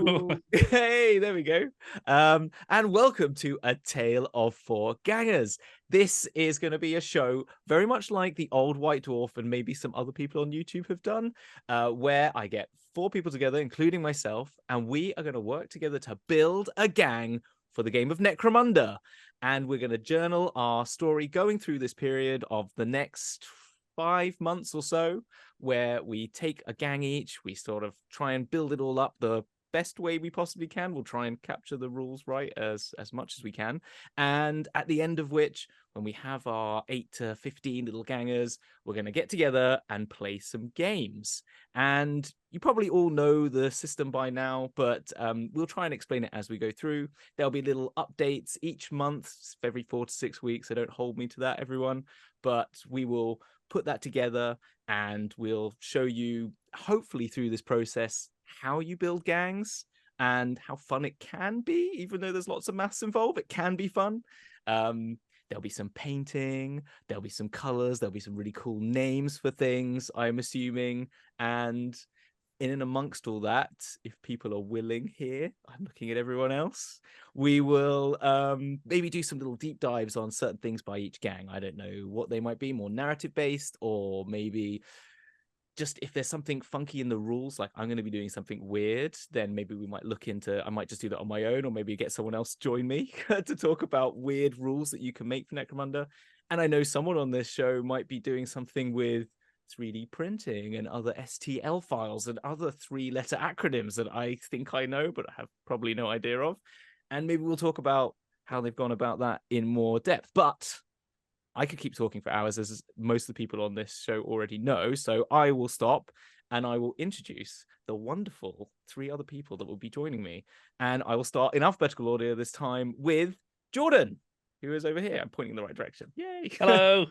Hello. Hey, there we go. And welcome to A Tale of Four Gangers. This is going to be a show very much like the Old White Dwarf and maybe some other people on YouTube have done, where I get four people together, including myself, and we are going to work together to build a gang for the game of Necromunda. And we're going to journal our story going through this period of the next 5 months or so, where we take a gang each, we sort of try and build it all up the best way we possibly can. We'll try and capture the rules right as much as we can. And at the end of which, when we have our 8 to 15 little gangers, we're going to get together and play some games. And you probably all know the system by now, but we'll try and explain it as we go through. There'll be little updates each month, every 4 to 6 weeks. So don't hold me to that, everyone. But we will put that together and we'll show you, hopefully through this process, how you build gangs and how fun it can be. Even though there's lots of maths involved, it can be fun. There'll be some painting, there'll be some colors, there'll be some really cool names for things, I'm assuming. And in and amongst all that, if people are willing here, I'm looking at everyone else, we will maybe do some little deep dives on certain things by each gang. I don't know what they might be, more narrative based, or maybe just if there's something funky in the rules, like I'm going to be doing something weird, then maybe we might look into, I might just do that on my own, or maybe get someone else to join me to talk about weird rules that you can make for Necromunda. And I know someone on this show might be doing something with 3D printing and other STL files and other 3-letter acronyms that I think I know, but I have probably no idea of. And maybe we'll talk about how they've gone about that in more depth. But I could keep talking for hours, as most of the people on this show already know. So I will stop and I will introduce the wonderful 3 other people that will be joining me. And I will start in alphabetical order this time with Jordan, who is over here. I'm pointing in the right direction. Yay. Hello.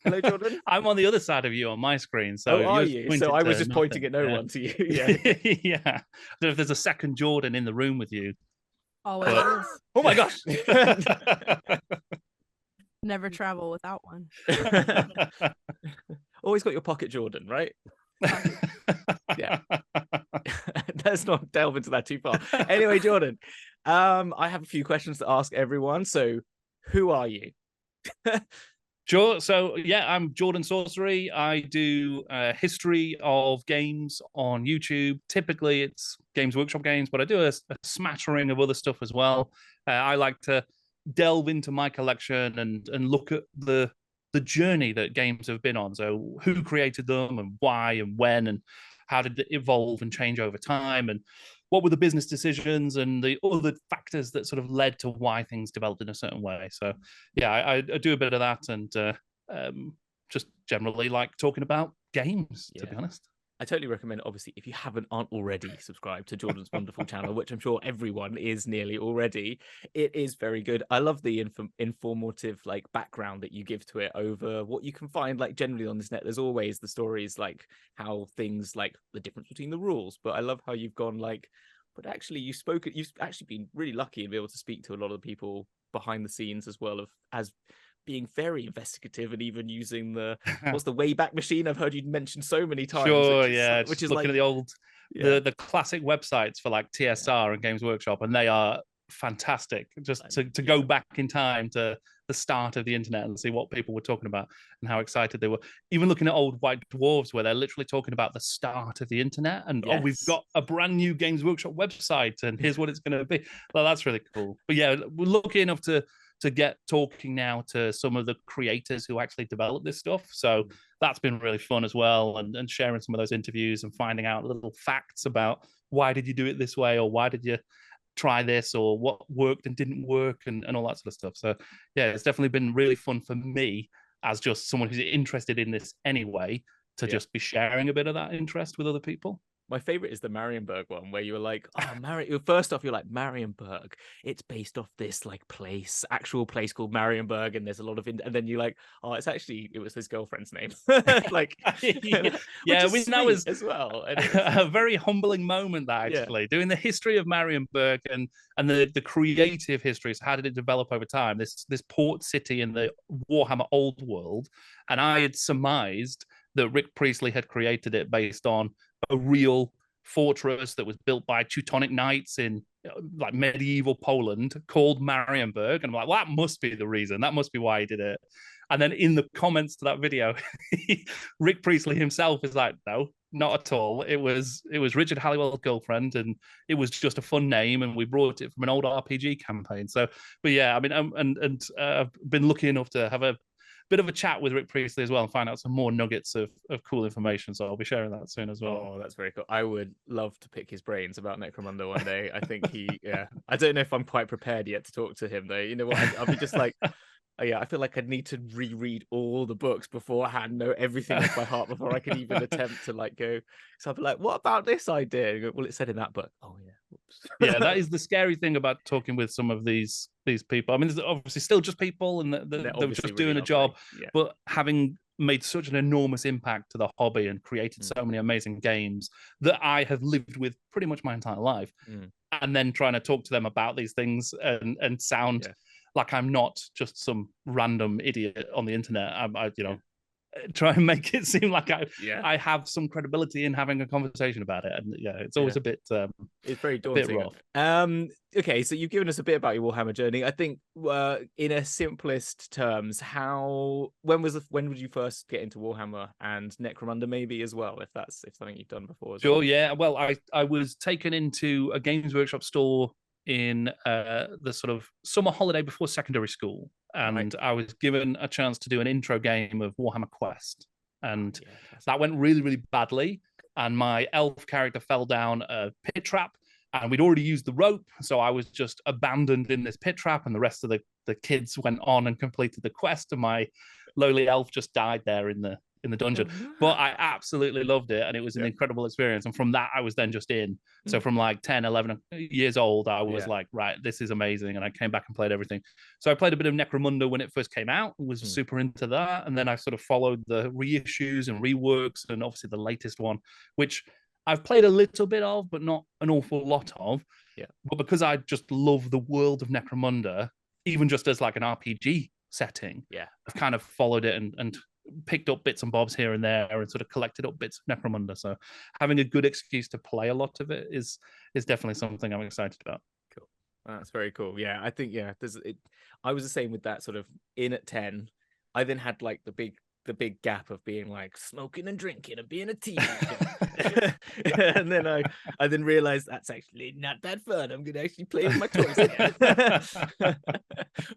Hello, Jordan. I'm on the other side of you on my screen. So are you? So I was just pointing at no one to you. Yeah. Yeah. I don't know if there's a second Jordan in the room with you. Always But... is. Oh my gosh. Never travel without one. Always got your pocket Jordan, right? Yeah. Let's not delve into that too far. Anyway, Jordan, I have a few questions to ask everyone. So who are you? Sure. So, yeah, I'm Jordan Sorcery. I do history of games on YouTube. Typically, it's Games Workshop games, but I do a smattering of other stuff as well. I like to delve into my collection and look at the journey that games have been on. So who created them and why and when and how did it evolve and change over time, and what were the business decisions and the other factors that sort of led to why things developed in a certain way. So yeah, I do a bit of that and just generally like talking about games, to be honest. I totally recommend, obviously, if you aren't already subscribed to Jordan's wonderful channel, which I'm sure everyone is nearly already. It is very good. I love the informative like background that you give to it over what you can find like generally on this net. There's always the stories like how things like the difference between the rules, but I love how you've gone like, but actually you've actually been really lucky and be able to speak to a lot of the people behind the scenes as well, as being very investigative and even using the what's the Wayback Machine I've heard you mention so many times. Sure, which is looking like at the old the classic websites for like TSR and Games Workshop, and they are fantastic. Just to go back in time to the start of the internet and see what people were talking about and how excited they were. Even looking at old White Dwarves where they're literally talking about the start of the internet and oh, we've got a brand new Games Workshop website and here's what it's going to be. Well, that's really cool. But yeah, we're lucky enough to get talking now to some of the creators who actually develop this stuff. So that's been really fun as well, and sharing some of those interviews and finding out little facts about why did you do it this way, or why did you try this, or what worked and didn't work, and all that sort of stuff. So yeah, it's definitely been really fun for me as just someone who's interested in this anyway to just be sharing a bit of that interest with other people. My favorite is the Marienburg one, where you were like, oh, first off, you're like, Marienburg, it's based off this like actual place called Marienburg, and there's a lot of, and then you're like, oh, it was his girlfriend's name. Like, yeah, that was as well. A very humbling moment, actually, doing the history of Marienburg and the creative history. So how did it develop over time? This port city in the Warhammer Old World, and I had surmised that Rick Priestley had created it based on a real fortress that was built by Teutonic knights in like medieval Poland called Marienburg. And I'm like, well, that must be the reason. That must be why he did it. And then in the comments to that video, Rick Priestley himself is like, no, not at all. It was Richard Halliwell's girlfriend, and it was just a fun name, and we brought it from an old RPG campaign. So, but yeah, I mean, I've been lucky enough to have a bit of a chat with Rick Priestley as well and find out some more nuggets of cool information. So I'll be sharing that soon as well. Oh, that's very cool. I would love to pick his brains about Necromunda one day. I think I don't know if I'm quite prepared yet to talk to him though. You know what? I'll be just like, oh, yeah, I feel like I'd need to reread all the books beforehand, know everything off by heart before I could even attempt to like go. So I'd be like, what about this idea? Go, well, it said in that book. Oh yeah. Whoops. Yeah, that is the scary thing about talking with some of these people. I mean, there's obviously still just people, and they're just really doing a lovely. job. Yeah. But having made such an enormous impact to the hobby and created so many amazing games that I have lived with pretty much my entire life, and then trying to talk to them about these things and sound like I'm not just some random idiot on the internet. Try and make it seem like I have some credibility in having a conversation about it. And yeah, it's always a bit it's very daunting. Rough. Okay, so you've given us a bit about your Warhammer journey. I think in a simplest terms, when would you first get into Warhammer and Necromunda maybe as well, if something you've done before as well? Sure, yeah. Well, I was taken into a Games Workshop store in the sort of summer holiday before secondary school, and I was given a chance to do an intro game of Warhammer Quest, and that went really, really badly, and my elf character fell down a pit trap, and we'd already used the rope, so I was just abandoned in this pit trap, and the rest of the kids went on and completed the quest, and my lowly elf just died there in the dungeon. But I absolutely loved it, and it was an incredible experience. And from that, I was then just in. So from like 10, 11 years old, I was like, right, this is amazing. And I came back and played everything. So I played a bit of Necromunda when it first came out, was super into that. And then I sort of followed the reissues and reworks, and obviously the latest one, which I've played a little bit of, but not an awful lot of. Yeah. But because I just love the world of Necromunda, even just as like an RPG setting, I've kind of followed it and picked up bits and bobs here and there and sort of collected up bits of Necromunda. So having a good excuse to play a lot of it is definitely something I'm excited about. Cool. That's very cool. Yeah, I think I was the same with that sort of in at 10. I then had like the big gap of being like smoking and drinking and being a teenager. And then I then realized that's actually not that fun. I'm gonna actually play with my toys again.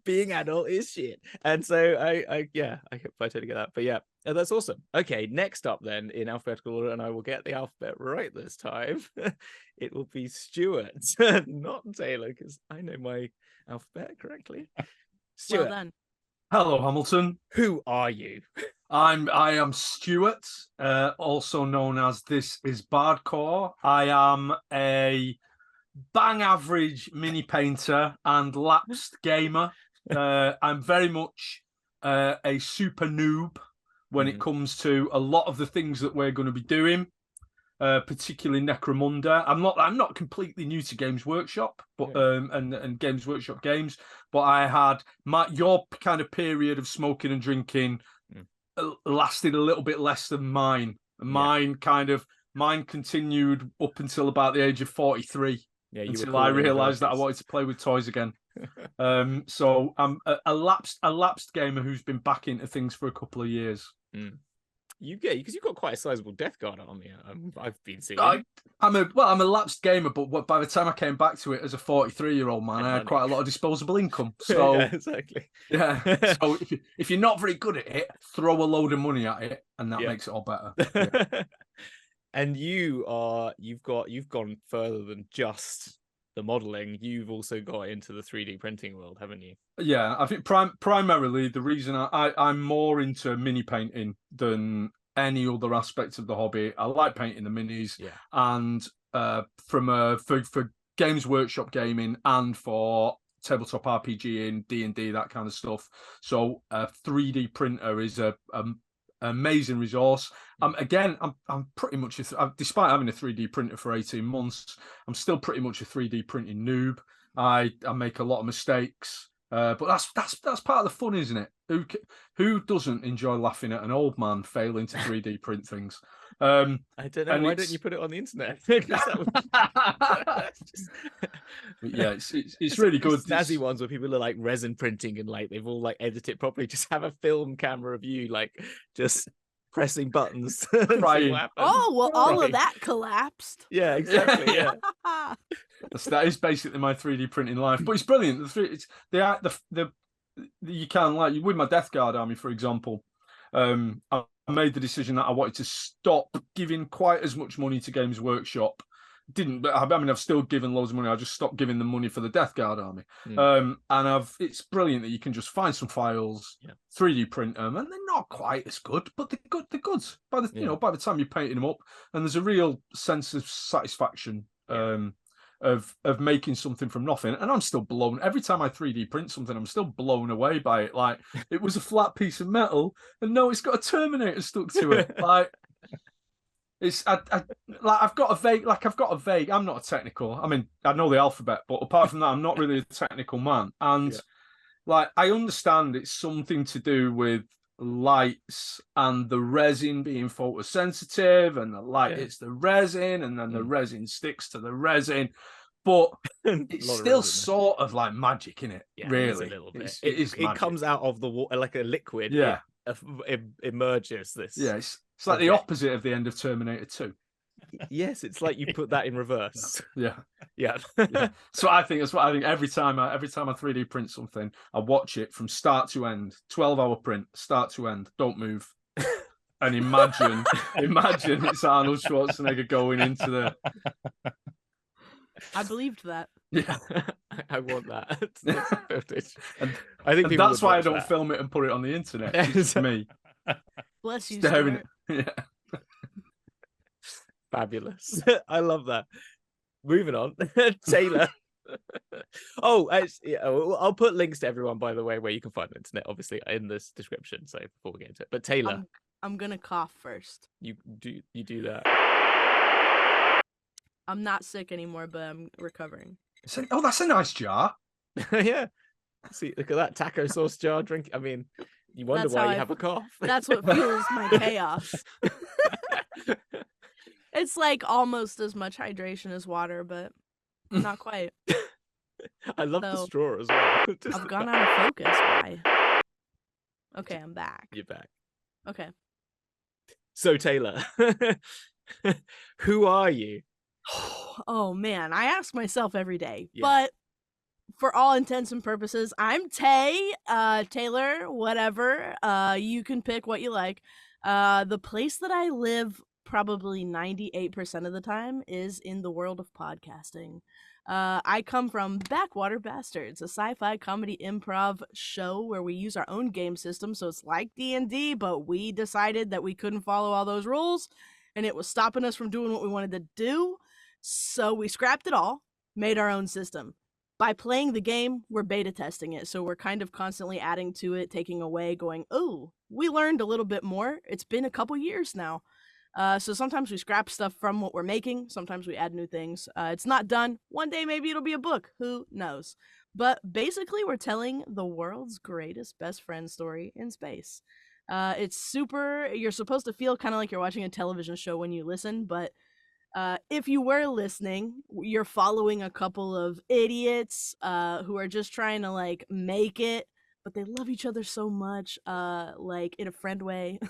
Being adult is shit. And so I totally get that. But yeah, that's awesome. Okay, next up then in alphabetical order, and I will get the alphabet right this time. It will be Stuart, not Taylor, because I know my alphabet correctly. Stuart. Well done. Hello, Hamilton. Who are you? I am Stuart, also known as This Is Bardcore. I am a bang average mini painter and lapsed gamer. I'm very much a super noob when it comes to a lot of the things that we're going to be doing, particularly Necromunda. I'm not completely new to Games Workshop, but and Games Workshop games, but I had your kind of period of smoking and drinking lasted a little bit less than mine. Mine continued up until about the age of 43. Yeah, until I realised that I wanted to play with toys again. So I'm a lapsed gamer who's been back into things for a couple of years. Because you've got quite a sizable Death Guard on you. I've been seeing. I'm a lapsed gamer, but by the time I came back to it as a 43-year-old man, I had quite a lot of disposable income. So yeah, exactly. Yeah. So if you're not very good at it, throw a load of money at it, and that makes it all better. Yeah. And you've gone further than just the modeling. You've also got into the 3D printing world, haven't you? Yeah, I think primarily the reason I'm more into mini painting than any other aspect of the hobby. I like painting the minis, and for Games Workshop gaming and for tabletop RPG and D&D, that kind of stuff. So a 3D printer is a amazing resource. Again, I'm pretty much despite having a 3D printer for 18 months, I'm still pretty much a 3D printing noob. I make a lot of mistakes. But that's part of the fun, isn't it? Who doesn't enjoy laughing at an old man failing to 3D print things? I don't know. and Why it's- don't you put it on the internet? 'Cause that would- just- But yeah, it's There's really some good. snazzy ones where people are like resin printing and like they've all like edited it properly. Just have a film camera of you like just pressing buttons and see Crying. what happens. Oh, well, all Right. of that collapsed. Yeah, exactly. Yeah. That is basically my 3D printing life. But it's brilliant. You can, like with my Death Guard army, for example. I made the decision that I wanted to stop giving quite as much money to Games Workshop. I've still given loads of money. I just stopped giving them money for the Death Guard army. And it's brilliant that you can just find some files, 3D print them, and they're not quite as good, but they're good. They're good by the time you're painting them up, and there's a real sense of satisfaction of making something from nothing. And I'm still blown every time I 3D print something. I'm still blown away by it. Like it was a flat piece of metal, and no, it's got a Terminator stuck to it. Like. I've got a vague. I'm not a technical. I mean, I know the alphabet, but apart from that, I'm not really a technical man. And like, I understand it's something to do with lights and the resin being photosensitive, and the light hits the resin, and then the resin sticks to the resin. But it's still sort of like magic in it. Yeah, really, a little bit. It comes out of the water like a liquid. Yeah, it emerges. This. Yeah, it's like the opposite of the end of Terminator 2. Yes, it's like you put that in reverse. Yeah. Yeah. So that's what I think every time I 3D print something, I watch it from start to end. 12-hour print, start to end. Don't move. And imagine it's Arnold Schwarzenegger going into the. I believed that. Yeah, I want that. That's and I think and that's why I don't film it and put it on the internet. It's just me. Bless you, Staring. Stuart. Yeah. Fabulous. I love that. Moving on, Taylor. I'll put links to everyone, by the way, where you can find the internet, obviously, in this description. So before we get into it, but Taylor, I'm gonna cough first. You do that. I'm not sick anymore, but I'm recovering. That's a nice jar. Yeah. See, look at that taco sauce jar drink. I mean, you wonder why you have a cough. That's what fuels my chaos. It's like almost as much hydration as water, but not quite. I love the straw as well. I've gone out of focus. Why? Okay, I'm back. You're back. Okay. So, Taylor, who are you? Oh, man. I ask myself every day. Yeah. But for all intents and purposes, I'm Taylor, whatever. You can pick what you like. The place that I live probably 98% of the time is in the world of podcasting. I come from Backwater Bastards, a sci-fi comedy improv show where we use our own game system, so it's like D&D, but we decided that we couldn't follow all those rules, and it was stopping us from doing what we wanted to do, so we scrapped it all, made our own system. By playing the game, we're beta testing it, so we're kind of constantly adding to it, taking away, going, oh, we learned a little bit more. It's been a couple years now. So sometimes we scrap stuff from what we're making. Sometimes we add new things. It's not done. One day maybe it'll be a book. Who knows? But basically we're telling the world's greatest best friend story in space. It's super... You're supposed to feel kind of like you're watching a television show when you listen, but if you were listening, you're following a couple of idiots who are just trying to like make it, but they love each other so much, like in a friend way,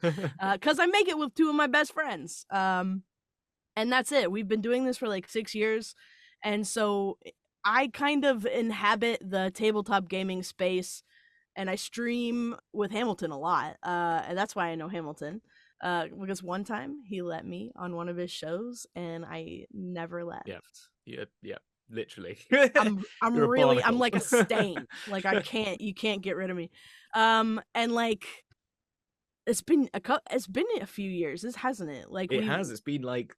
because I make it with two of my best friends. And that's it. We've been doing this for like 6 years. And so I kind of inhabit the tabletop gaming space, and I stream with Hamilton a lot. And that's why I know Hamilton. Because one time he let me on one of his shows and I never left. Yeah. Literally. I'm like a stain. Like you can't get rid of me. And like it's been a few years, hasn't it? Like it's been like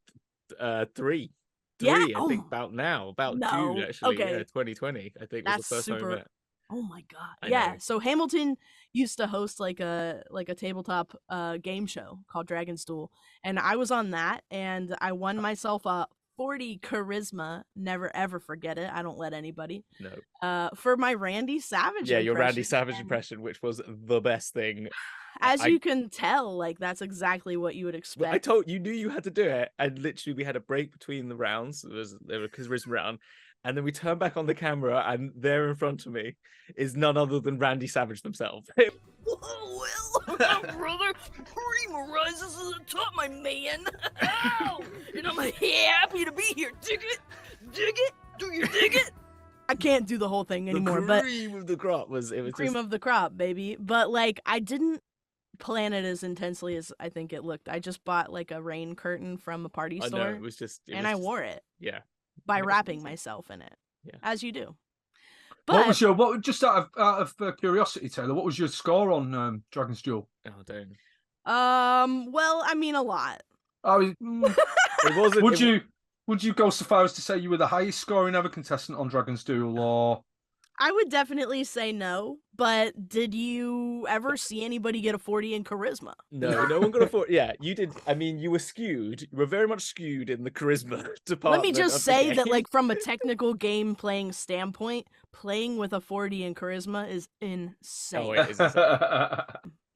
3 yeah? I think about June actually. Okay. Yeah, 2020 I think was the first time we met. Oh my god. Yeah. So Hamilton used to host like a tabletop game show called Dragonstool, and I was on that, and I won myself a 40 charisma. Never ever forget it. I don't let anybody. No. For my Randy Savage. Yeah, your Randy impression, Savage and impression, which was the best thing. as you can tell, like that's exactly what you would expect. I told you, knew you had to do it, and literally we had a break between the rounds. There was a charisma round, and then we turned back on the camera, and there in front of me is none other than Randy Savage themselves. Well, brother, Prima rises to the top, my man. And I'm happy to be here. Dig it? Dig it? Do you dig it? I can't do the whole thing anymore, The cream of the crop was cream of the crop, baby. But like, I didn't plan it as intensely as I think it looked. I just bought like a rain curtain from a party store. I know, it was just, I wore it. Yeah. By wrapping myself in it. Yeah. As you do. But just out of curiosity, Taylor, what was your score on Dragon's Duel? Oh, don't. Well, I mean, a lot. It wasn't. Would you go so far as to say you were the highest scoring ever contestant on Dragon's Duel, or? I would definitely say no, but did you ever see anybody get a 40 in charisma? No, no one got a 40. Yeah, you did. I mean, you were skewed. You were very much skewed in the charisma department. Let me just say that, like, from a technical game playing standpoint, playing with a 40 in charisma is insane. Oh, it is insane.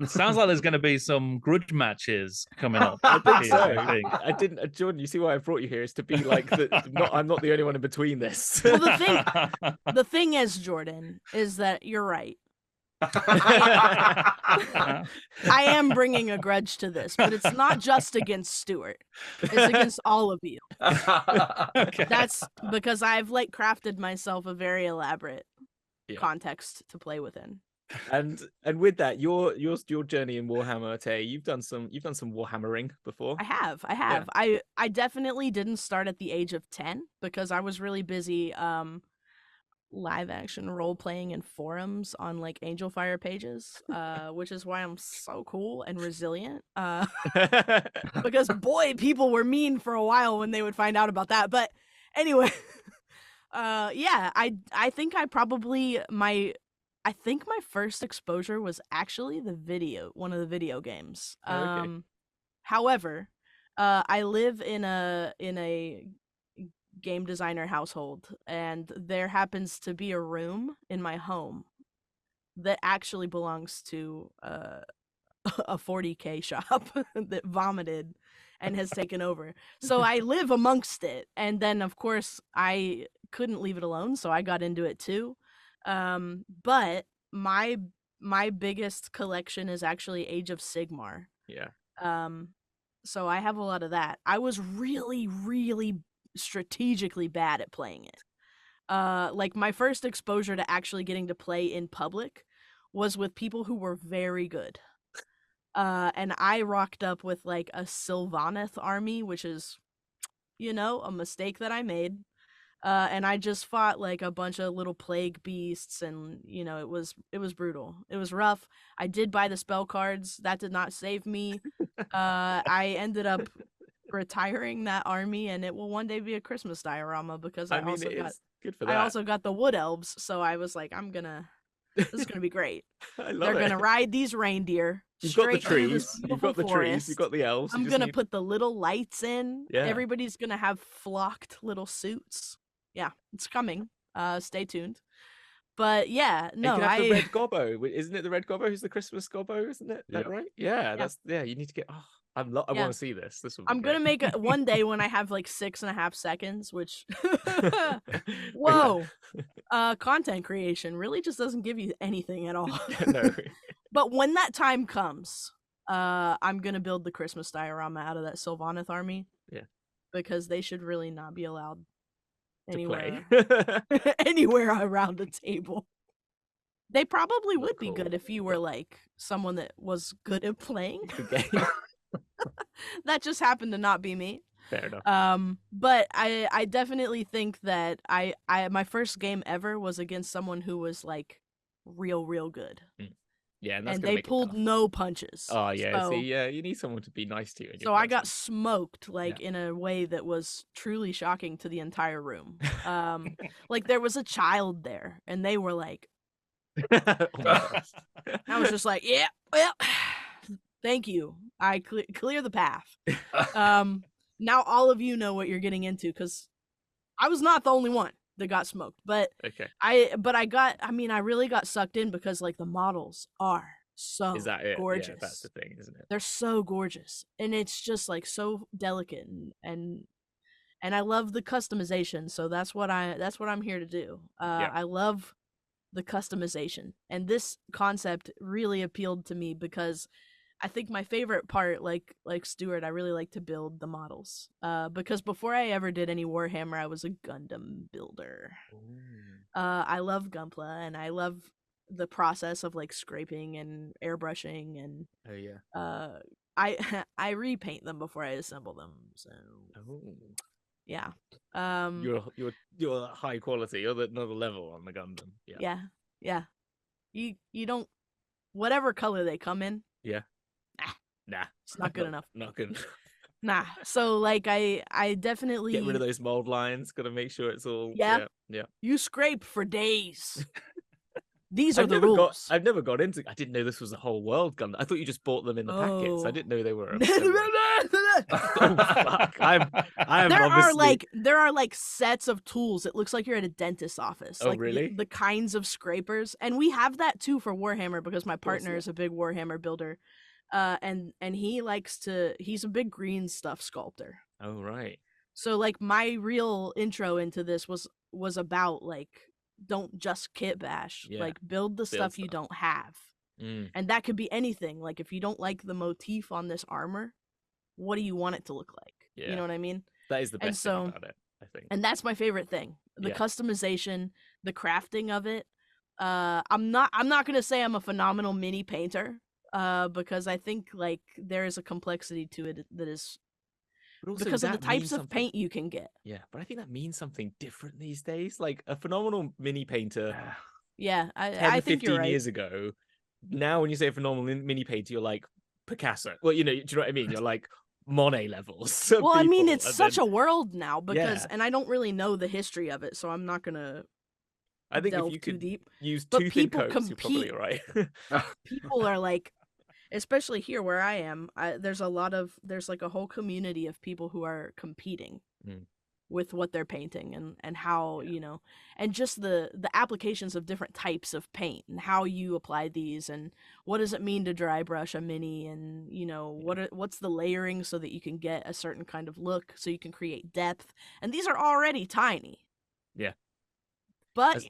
It sounds like there's going to be some grudge matches coming up. I think so. I didn't, Jordan. You see why I brought you here is to be like I'm not the only one in between this. Well, the thing is, Jordan, is that you're right. I am bringing a grudge to this, but it's not just against Stuart. It's against all of you. Okay. That's because I've like crafted myself a very elaborate context to play within. And with that, your journey in Warhammer, Tay, you've done some Warhammering before. I have. Yeah. I definitely didn't start at the age of 10 because I was really busy live action role playing in forums on like Angel Fire pages, which is why I'm so cool and resilient. Because boy, people were mean for a while when they would find out about that. But anyway, I think I think my first exposure was actually one of the video games. Okay. However, I live in a game designer household, and there happens to be a room in my home that actually belongs to a 40K shop that vomited and has taken over. So I live amongst it, and then of course I couldn't leave it alone, so I got into it too. But my biggest collection is actually Age of Sigmar. Yeah. So I have a lot of that. I was really, really strategically bad at playing it. Like my first exposure to actually getting to play in public was with people who were very good. And I rocked up with like a Sylvaneth army, which is, a mistake that I made. And I just fought like a bunch of little plague beasts, and it was brutal. It was rough. I did buy the spell cards. That did not save me. I ended up retiring that army, and it will one day be a Christmas diorama because I also got the wood elves. So I was like, this is gonna be great. They're gonna ride these reindeer. You've got the trees. You've got the trees. You've got the elves. I'm gonna put the little lights in. Yeah. Everybody's gonna have flocked little suits. Yeah, it's coming. Stay tuned. But yeah, no, you can have the red gobbo. Isn't it the red gobbo who's the Christmas gobbo? Isn't it? That right? Yeah, that's you need to get. Oh, I want to see this. I'm gonna make it one day when I have like 6.5 seconds, which whoa, content creation really just doesn't give you anything at all. No. But when that time comes, I'm gonna build the Christmas diorama out of that Sylvaneth army. Yeah, because they should really not be allowed anywhere around a table. They probably would be good if you were like someone that was good at playing. That just happened to not be me. Fair enough. But I definitely think that I my first game ever was against someone who was like real good. Yeah, and they pulled no punches. Oh yeah, so, you need someone to be nice to you. So I got smoked in a way that was truly shocking to the entire room. Like there was a child there, and they were like, I was just like, yeah, well, thank you. I clear the path. now all of you know what you're getting into, because I was not the only one that got smoked. But Okay. I really got sucked in because like the models are so Is that it? gorgeous. Yeah, that's the thing, isn't it? They're so gorgeous, and it's just like so delicate, and I love the customization. So that's what I'm here to do. I love the customization, and this concept really appealed to me because I think my favorite part, like Stuart, I really like to build the models. Because before I ever did any Warhammer, I was a Gundam builder. I love Gunpla, and I love the process of like scraping and airbrushing, and I repaint them before I assemble them. So yeah, you're high quality. You're another level on the Gundam. Yeah. You don't, whatever color they come in. Yeah. Nah, it's not good enough. Not good. Nah. So like I definitely get rid of those mold lines. Got to make sure it's all. Yeah. You scrape for days. These are the rules. I've never got into. I didn't know this was a whole world Gundam. I thought you just bought them in the packets. I didn't know they were. Oh, fuck. There are like sets of tools. It looks like you're at a dentist's office. Oh, like really? The kinds of scrapers, and we have that too for Warhammer because my partner is a big Warhammer builder, and he's a big green stuff sculptor. Oh, right. So like my real intro into this was about like, don't just kit bash, like build the stuff you don't have. And that could be anything. Like if you don't like the motif on this armor, what do you want it to look like? You know what I mean? That is the best thing about it, I think. And that's my favorite thing. The customization, the crafting of it. I'm not gonna say I'm a phenomenal mini painter, because I think like there is a complexity to it that is because of the types of paint you can get. Yeah, but I think that means something different these days. Like a phenomenal mini painter. Yeah, 10, I think 15 you're right. years ago. Now, when you say a phenomenal mini painter, you're like Picasso. Well, do you know what I mean? You're like Monet levels. Well, I mean, it's such a world now because, and I don't really know the history of it, so I'm not gonna. I think delve if you too could deep. use But two thin people coats, you're probably all right. People are like, especially here where I am, there's like a whole community of people who are competing with what they're painting and how, and just the applications of different types of paint and how you apply these and what does it mean to dry brush a mini and, what's the layering so that you can get a certain kind of look so you can create depth. And these are already tiny. Yeah. But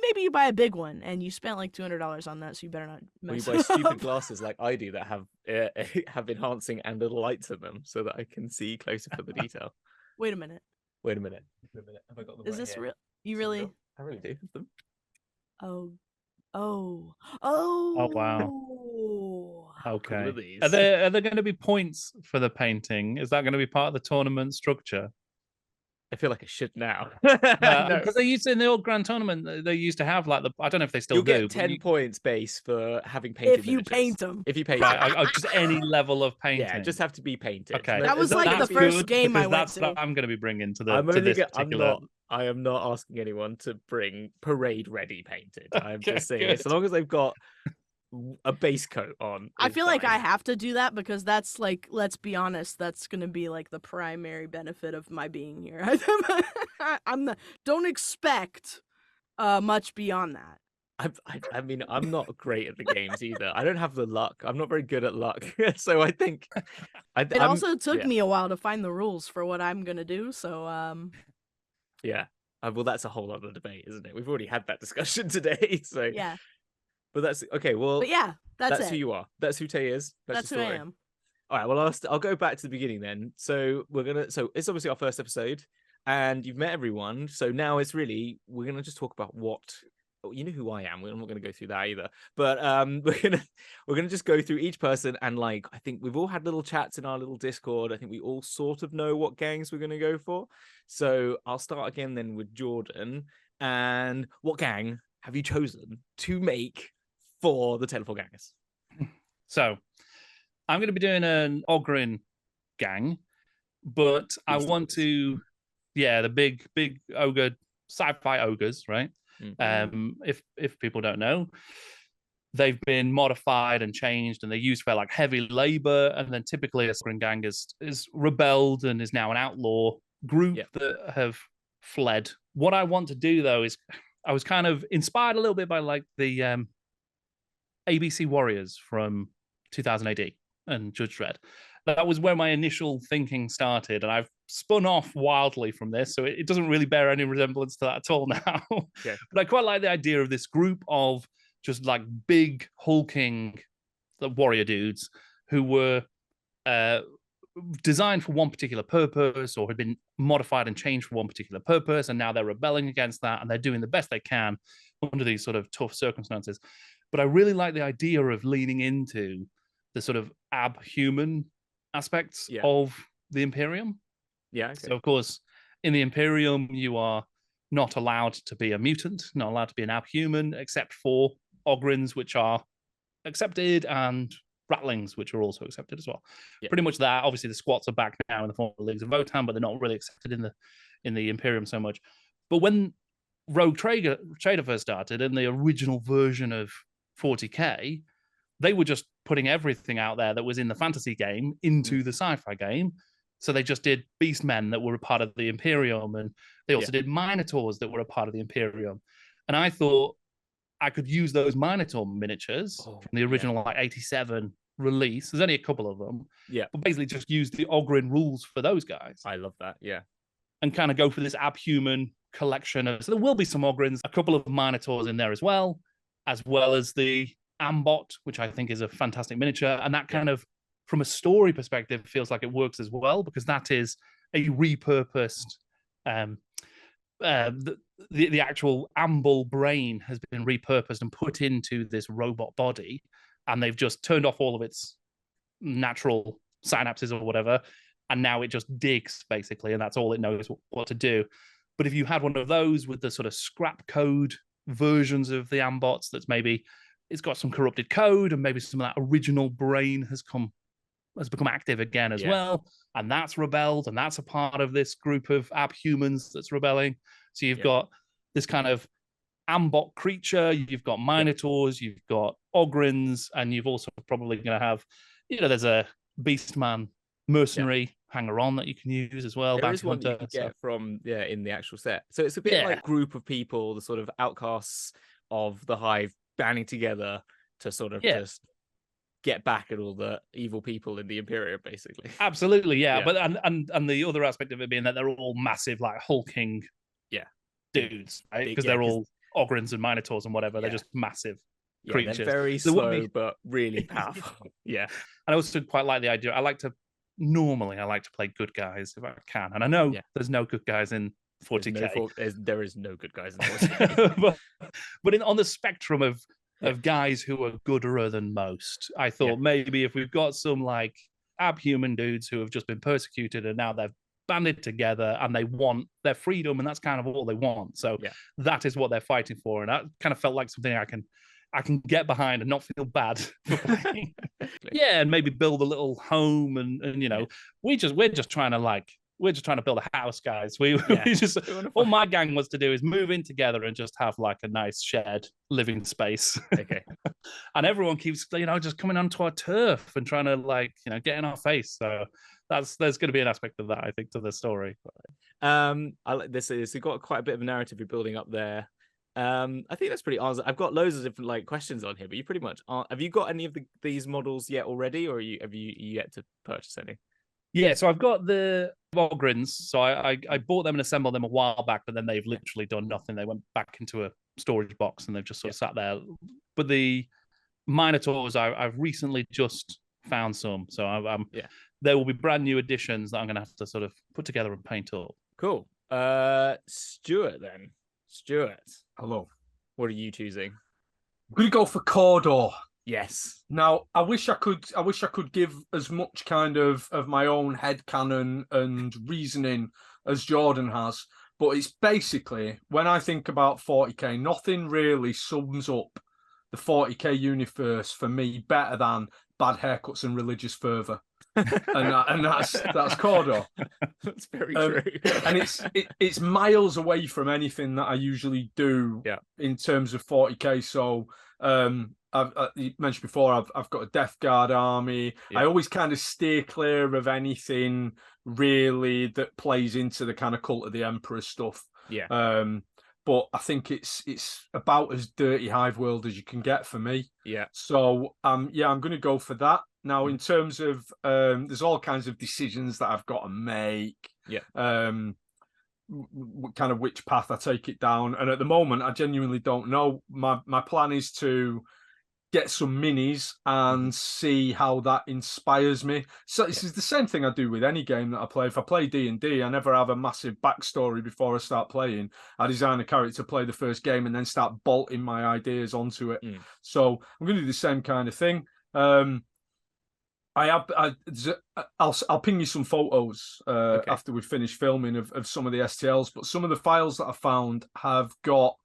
maybe you buy a big one and you spent like $200 on that, so you better not mess. Or you buy stupid glasses like I do that have enhancing and little lights in them, so that I can see closer for the detail. Wait a minute. Have I got them? Is this real? You really? I really do have them. Oh! Wow. Okay. Are there going to be points for the painting? Is that going to be part of the tournament structure? I feel like I should now. Because they used to, in the old grand tournament, they used to have like I don't know if they still do. You'll get 10 points base for having painted if you miniatures. paint them. If you paint them. Just any level of painting. Yeah, just have to be painted. Okay. That was like the first game I went to. That's what I'm going to be bringing to this particular. I am not asking anyone to bring parade ready painted. I'm just saying, as long as they've got a base coat on. I feel like I have to do that because that's like, let's be honest, that's going to be like the primary benefit of my being here. Don't expect much beyond that. I mean, I'm not great at the games either. I don't have the luck. I'm not very good at luck. So I think it also took me a while to find the rules for what I'm going to do. So, yeah. Well, that's a whole other debate, isn't it? We've already had that discussion today. So yeah. But that's okay. Well, but yeah, that's who you are. That's who Tay is. That's who I am. All right. Well, I'll go back to the beginning then. So so it's obviously our first episode, and you've met everyone. So now we're gonna just talk about what. You know who I am. I'm not going to go through that either. But we're gonna just go through each person and I think we've all had little chats in our little Discord. I think we all sort of know what gangs we're going to go for. So I'll start again then with Jordan. And what gang have you chosen to make for the Tale of Four Gangers? So I'm going to be doing an Ogryn gang, but I want to, the big ogre, sci-fi ogres, right? If people don't know, they've been modified and changed, and they're used for like heavy labor. And then typically a Squadron gang is rebelled and is now an outlaw group that have fled. What I want to do though is, I was kind of inspired a little bit by like the ABC Warriors from 2000 AD and Judge Dredd. That was where my initial thinking started, and I've spun off wildly from this, so it doesn't really bear any resemblance to that at all now. Okay. But I quite like the idea of this group of just like big hulking warrior dudes who were designed for one particular purpose, or had been modified and changed for one particular purpose, and now they're rebelling against that, and they're doing the best they can under these sort of tough circumstances. But I really like the idea of leaning into the sort of abhuman aspects of the Imperium. Yeah. Okay. So, of course, in the Imperium, you are not allowed to be a mutant, not allowed to be an abhuman, except for Ogrins, which are accepted, and Ratlings, which are also accepted as well. Yeah. Pretty much that. Obviously, the squats are back now in the form of the Leagues of Votan, but they're not really accepted in the Imperium so much. But when Rogue Trader first started, in the original version of 40k, they were just putting everything out there that was in the fantasy game into the sci-fi game. So they just did Beastmen that were a part of the Imperium, and they also did Minotaurs that were a part of the Imperium. And I thought I could use those Minotaur miniatures from the original like 87 release. There's only a couple of them. Yeah. But basically just use the Ogrin rules for those guys. I love that. Yeah. And kind of go for this abhuman collection of, so there will be some Ogrins, a couple of Minotaurs in there as well as the Ambot, which I think is a fantastic miniature. And that kind of, from a story perspective, feels like it works as well, because that is a repurposed, the actual Amble brain has been repurposed and put into this robot body, and they've just turned off all of its natural synapses or whatever, and now it just digs, basically, and that's all it knows what to do. But if you had one of those with the sort of scrap code versions of the Ambots, that's maybe it's got some corrupted code, and maybe some of that original brain has become active again as well, and that's rebelled, and that's a part of this group of abhumans that's rebelling. So you've got this kind of Ambot creature, you've got Minotaurs, you've got Ogrins, and you've also probably going to have, there's a Beastman mercenary hanger-on that you can use as well. There is one you can get from in the actual set. So it's a bit like group of people, the sort of outcasts of the Hive banding together to sort of just get back at all the evil people in the Imperium, basically. Absolutely, yeah. But and the other aspect of it being that they're all massive, like hulking dudes, right? Because they're all Ogrins and Minotaurs and whatever. They're just massive creatures. They're very slow, but really powerful. And I also quite like the idea. I like to play good guys if I can. And I know there's no good guys in 40k. There is no good guys in 40k. but on the spectrum of guys who are gooder than most, I thought maybe if we've got some like abhuman dudes who have just been persecuted and now they've banded together and they want their freedom, and that's kind of all they want. So that is what they're fighting for, and that kind of felt like something I can get behind and not feel bad for playing. And maybe build a little home, and we're just trying to build a house, guys. We just all my gang wants to do is move in together and just have like a nice shared living space. And everyone keeps just coming onto our turf and trying to get in our face. So there's going to be an aspect of that, I think, to the story. I like this. You've got quite a bit of a narrative you're building up there. I think that's pretty awesome. I've got loads of different questions on here, but you pretty much have you got any of these models yet already, or have you yet to purchase any? Yeah, so I've got the Ogrins. So I bought them and assembled them a while back, but then they've literally done nothing. They went back into a storage box and they've just sort of sat there. But the Minotaurs, I've recently just found some. So there will be brand new additions that I'm going to have to sort of put together and paint up. Cool. Stuart then. Stuart. Hello. What are you choosing? I'm going to go for Cawdor. Yes. Now, I wish I could give as much kind of my own headcanon and reasoning as Jordan has, but it's basically, when I think about 40k, nothing really sums up the 40k universe for me better than bad haircuts and religious fervor. and that's Cawdor. That's very true. And it's miles away from anything that I usually do in terms of 40k. So You mentioned before, I've got a Death Guard army. Yeah. I always kind of steer clear of anything really that plays into the kind of Cult of the Emperor stuff. Yeah. But I think it's about as dirty Hive World as you can get for me. Yeah. So yeah, I'm going to go for that. Now, in terms of there's all kinds of decisions that I've got to make. Yeah. Kind of which path I take it down, and at the moment, I genuinely don't know. My plan is to get some minis and see how that inspires me. So this is the same thing I do with any game that I play. If I play D&D, I never have a massive backstory before I start playing. I design a character, play the first game, and then start bolting my ideas onto it. So I'm going to do the same kind of thing. I'll ping you some photos after we finish filming of some of the STLs, but some of the files that I found have got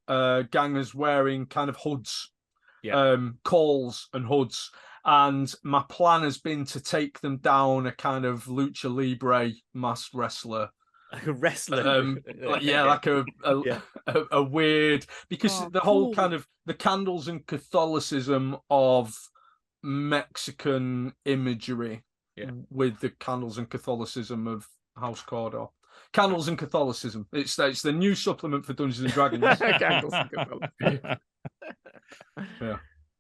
gangers wearing kind of hoods. Calls and hoods, and my plan has been to take them down a kind of lucha libre masked wrestler, like a wrestler, like a weird, because the whole kind of the candles and Catholicism of Mexican imagery with the candles and Catholicism of House Cawdor. Candles and Catholicism. It's the new supplement for Dungeons and Dragons. Candles and Catholicism. Yeah,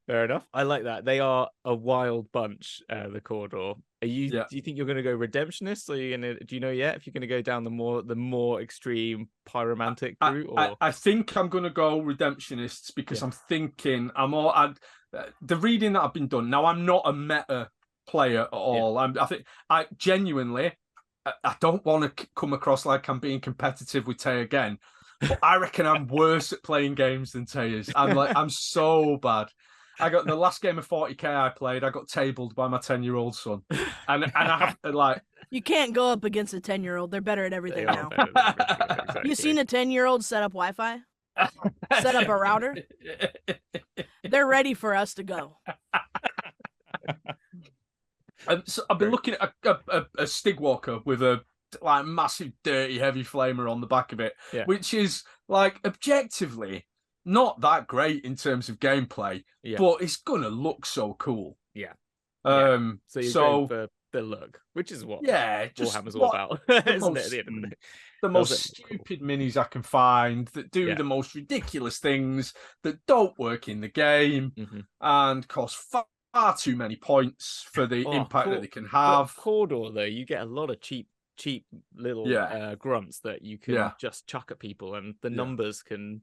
fair enough. I like that. They are a wild bunch. The Cawdor. Are you? Yeah. Do you think you're going to go redemptionist, or are you going to? Do you know yet if you're going to go down the more extreme pyromantic route? Or I think I'm going to go redemptionists because I'm thinking the reading that I've been done. Now I'm not a meta player at all. I genuinely. I don't want to come across like I'm being competitive with Tay again, but I reckon I'm worse at playing games than Tay is. I'm so bad. I got the last game of 40k I played. I got tabled by my 10-year-old son, and I have to like. You can't go up against a 10-year-old. They're better at everything now. Exactly. You seen a 10-year-old set up Wi-Fi? Set up a router? They're ready for us to go. So I've been looking at a Stigwalker with a like massive dirty heavy flamer on the back of it, which is like objectively not that great in terms of gameplay, but it's gonna look so cool. So you're going for the look, which is what Warhammer's all about, isn't it? At the end of the day, the most stupid minis I can find that do the most ridiculous things that don't work in the game and cost far too many points for the impact that they can have. Cawdor, though, you get a lot of cheap little grunts that you can just chuck at people, and the numbers can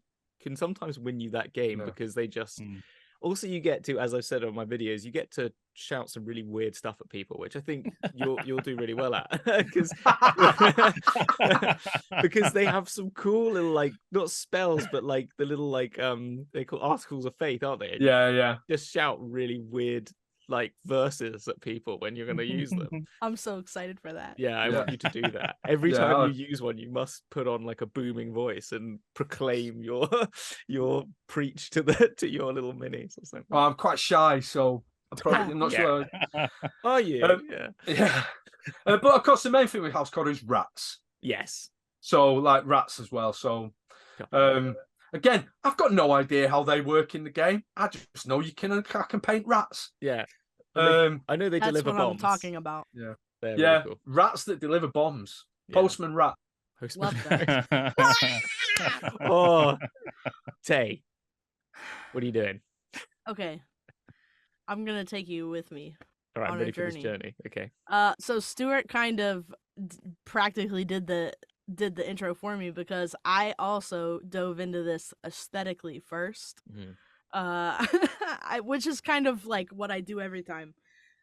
sometimes win you that game because they just. Also, you get to, as I've said on my videos, you get to shout some really weird stuff at people, which I think you'll do really well at, because they have some cool little like not spells, but like the little like they call articles of faith, aren't they? Yeah. Just shout really weird like verses at people when you're going to use them. I'm so excited for that. Yeah, I want you to do that. Every time you use one, you must put on like a booming voice and proclaim your preach to your little minis or something. Well, I'm quite shy, so I'm not sure. Are you? Yeah. But of course, the main thing with House Cawdor is rats. Yes. So like rats as well. So again, I've got no idea how they work in the game. I just know I can paint rats. Yeah. I know they deliver bombs. That's what I'm talking about. Yeah. They're yeah. Really cool. Rats that deliver bombs. Postman rat. Love that. Oh, Tay, what are you doing? Okay. I'm going to take you with me. All right, on I'm ready a for this journey. Okay. So Stuart kind of practically did the intro for me because I also dove into this aesthetically first. Which is kind of like what I do every time.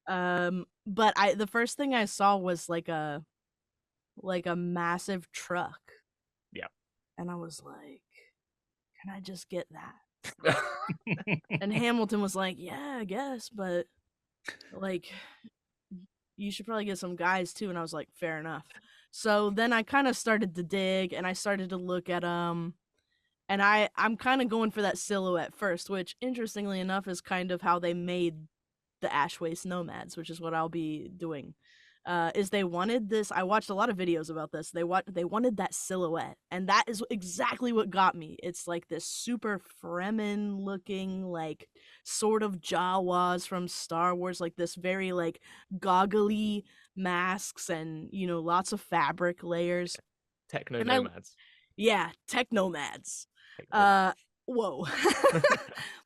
But the first thing I saw was like a massive truck. Yeah. And I was like, can I just get that? And Hamilton was like, yeah, I guess, but like you should probably get some guys too. And I was like, fair enough. So then I kind of started to dig and I started to look at and I'm kind of going for that silhouette first, which interestingly enough is kind of how they made the Ashwaste Nomads, which is what I'll be doing. is they wanted this. I watched a lot of videos about this. They wanted that silhouette, and that is exactly what got me. It's like this super Fremen looking, like sort of Jawas from Star Wars, like this very like goggly masks and lots of fabric layers. Techno And nomads. Yeah, tech nomads. Techno- Whoa.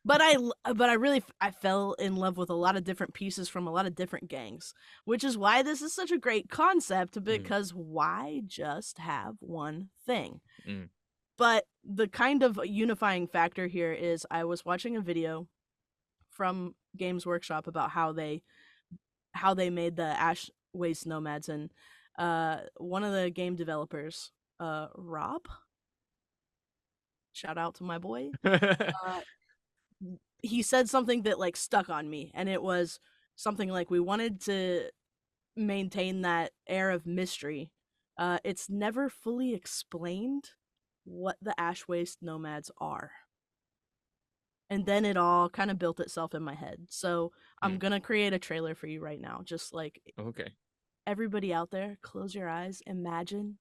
but I fell in love with a lot of different pieces from a lot of different gangs, which is why this is such a great concept, because why just have one thing? But the kind of unifying factor here is I was watching a video from Games Workshop about how they made the Ash Waste Nomads, and one of the game developers, Rob, shout out to my boy, he said something that like stuck on me, and it was something like, we wanted to maintain that air of mystery. It's never fully explained what the Ash Waste Nomads are. And then it all kind of built itself in my head. So I'm gonna create a trailer for you right now. Just like, okay. Everybody out there, close your eyes. Imagine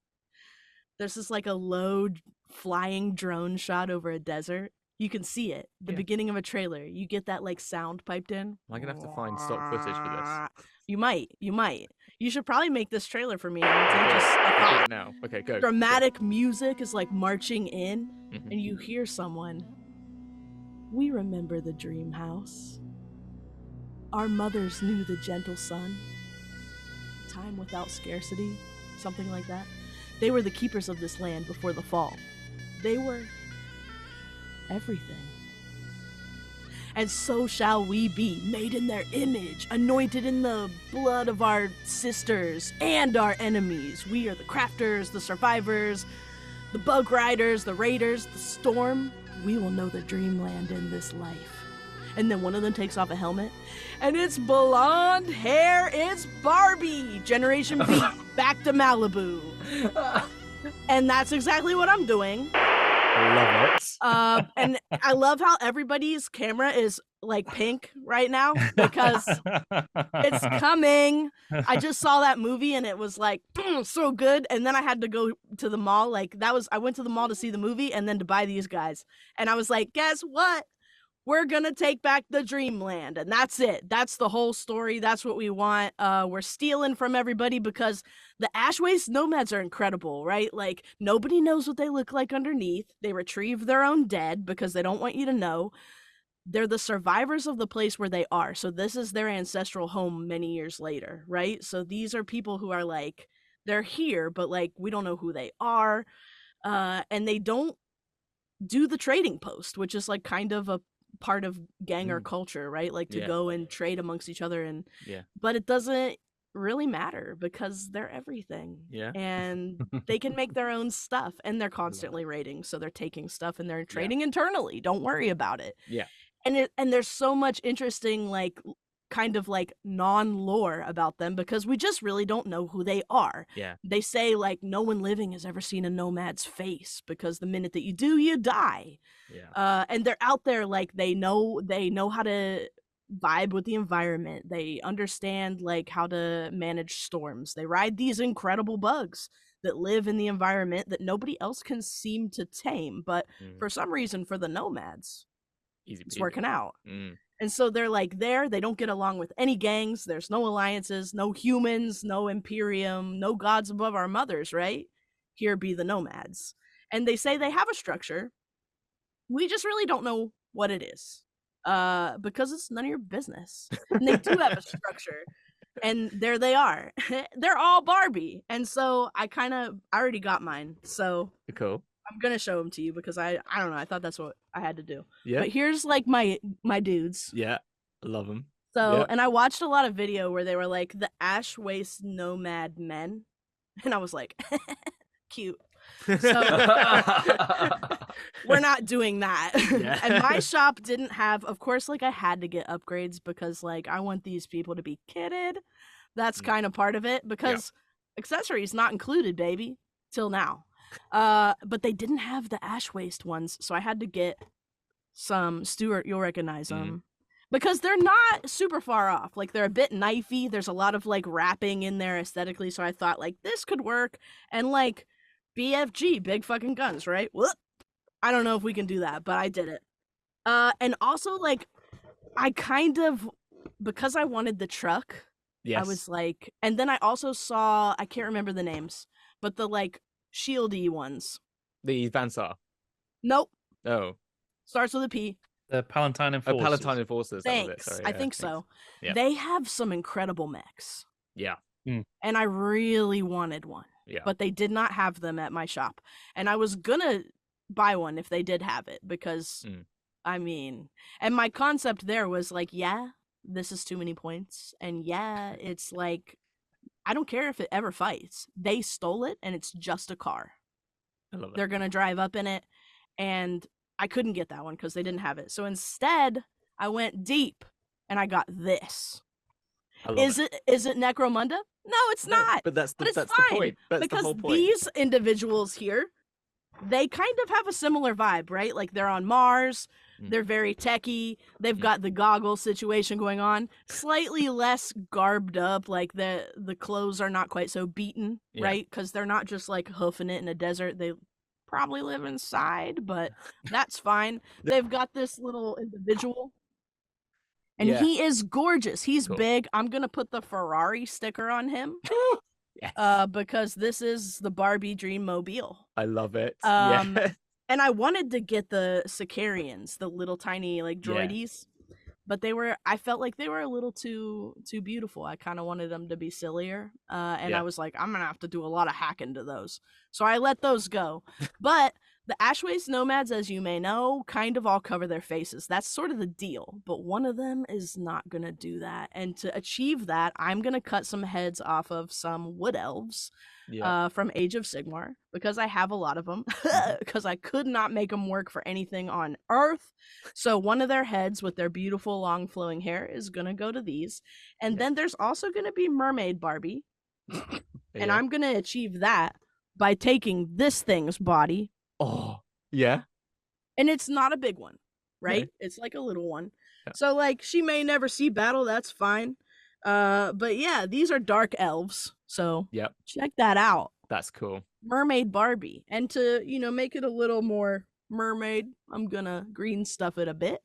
there's this like a low flying drone shot over a desert. You can see it. The beginning of a trailer. You get that like sound piped in. Am I gonna have to find stock footage for this? You might. You should probably make this trailer for me. I'll do it now. Okay, go. Dramatic music is like marching in, and you hear someone. We remember the dream house. Our mothers knew the gentle sun. Time without scarcity, something like that. They were the keepers of this land before the fall. They were everything. And so shall we be, made in their image, anointed in the blood of our sisters and our enemies. We are the crafters, the survivors, the bug riders, the raiders, the storm. We will know the dreamland in this life. And then one of them takes off a helmet, and it's blonde hair. It's Barbie. Generation B, back to Malibu. And that's exactly what I'm doing. I love it. And I love how everybody's camera is like pink right now, because it's coming. I just saw that movie and it was like so good, and then I had to go to the mall. Like I went to the mall to see the movie and then to buy these guys, and I was like, guess what? We're gonna take back the dreamland, and that's it. That's the whole story. That's what we want. We're stealing from everybody because the Ash Waste Nomads are incredible, right? Like, nobody knows what they look like underneath. They retrieve their own dead because they don't want you to know. They're the survivors of the place where they are. So this is their ancestral home many years later, right? So these are people who are like, they're here, but like, we don't know who they are. And they don't do the trading post, which is like kind of a part of ganger culture, right? Like to go and trade amongst each other, and but it doesn't really matter because they're everything. And they can make their own stuff, and they're constantly raiding, so they're taking stuff and they're trading internally. Don't worry about it. And there's so much interesting like kind of like non-lore about them because we just really don't know who they are. They say like no one living has ever seen a nomad's face because the minute that you do, you die. And they're out there like they know how to vibe with the environment. They understand like how to manage storms. They ride these incredible bugs that live in the environment that nobody else can seem to tame, but for some reason for the nomads it's working out. And so they're like they don't get along with any gangs. There's no alliances, no humans, no Imperium, no gods above our mothers, right? Here be the nomads. And they say they have a structure. We just really don't know what it is. Because it's none of your business. And they do have a structure. And there they are. They're all Barbie. And so I already got mine. So cool. I'm gonna show them to you because I don't know. I thought that's what I had to do. But here's like my dudes. I love them. So and I watched a lot of video where they were like the Ash Waste Nomad men, and I was like, cute. So we're not doing that. And my shop didn't have. Of course, like I had to get upgrades because like I want these people to be kitted. That's kind of part of it because accessories not included, baby, till now. But they didn't have the Ash Waste ones, so I had to get some. Stuart, you'll recognize them. because they're not super far off. Like, they're a bit knifey. There's a lot of like wrapping in there aesthetically. So I thought like this could work. And like BFG, big fucking guns, right? Whoop. I don't know if we can do that, but I did it. And also like I kind of, because I wanted the truck, Yes. I was like, and then I also saw, I can't remember the names, but the like shieldy ones. The Vansar. Nope. Oh. Starts with a P. The Palatine Oh, Enforcers. Palatine Enforcers. That was it. Thanks. Sorry, I yeah, think thanks. so. Yeah. They have some incredible mechs. Yeah. And I really wanted one. Yeah. But they did not have them at my shop. And I was gonna buy one if they did have it, because I mean, and my concept there was like, yeah, this is too many points. And yeah, it's like, I don't care if it ever fights. They stole it and it's just a car. I love it. They're gonna drive up in it. And I couldn't get that one because they didn't have it. So instead, I went deep and I got this. Is it Necromunda? No, it's not. But that's the it's fine, the point. That's because the whole point. these individuals here, they kind of have a similar vibe, right? Like they're on Mars, they're very techy, they've got the goggle situation going on, slightly less garbed up, like the clothes are not quite so beaten, right? Because they're not just like hoofing it in a desert. They probably live inside, but that's fine. They've got this little individual. And he is gorgeous. He's big. I'm going to put the Ferrari sticker on him. Yes. Because this is the Barbie Dream Mobile. I love it. And I wanted to get the Sicarians, the little tiny like droidies. But I felt like they were a little too beautiful. I kind of wanted them to be sillier. And I was like, I'm going to have to do a lot of hacking to those. So I let those go. But the Ashways Nomads, as you may know, kind of all cover their faces. That's sort of the deal. But one of them is not going to do that. And to achieve that, I'm going to cut some heads off of some wood elves from Age of Sigmar, because I have a lot of them, because I could not make them work for anything on Earth. So one of their heads with their beautiful long flowing hair is going to go to these. And then there's also going to be Mermaid Barbie. And I'm going to achieve that by taking this thing's body. Oh, yeah. And it's not a big one, right? It's like a little one. So like she may never see battle, that's fine. But yeah, these are dark elves. So check that out. That's cool. Mermaid Barbie. And to, make it a little more mermaid, I'm gonna green stuff it a bit.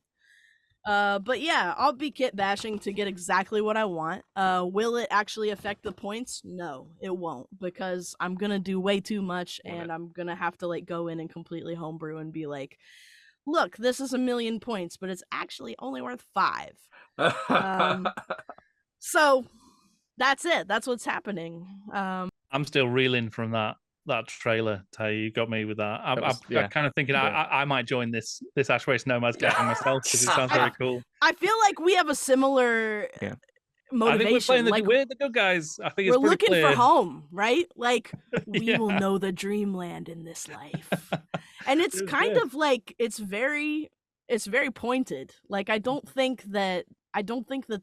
But yeah, I'll be kit bashing to get exactly what I want. Will it actually affect the points? No, it won't, because I'm gonna do way too much, and I'm gonna have to like go in and completely homebrew and be like, look, this is 1,000,000 points, but it's actually only worth 5. So that's it. That's what's happening. I'm still reeling from that trailer, Tay. You got me with that. I'm kind of thinking I might join this Ashways Nomads gang myself, because it sounds very cool. I feel like we have a similar motivation. We're the good guys. I think we're it's pretty looking clear. for home, right? Like we will know the dreamland in this life. And it's kind of like it's very pointed. Like I don't think that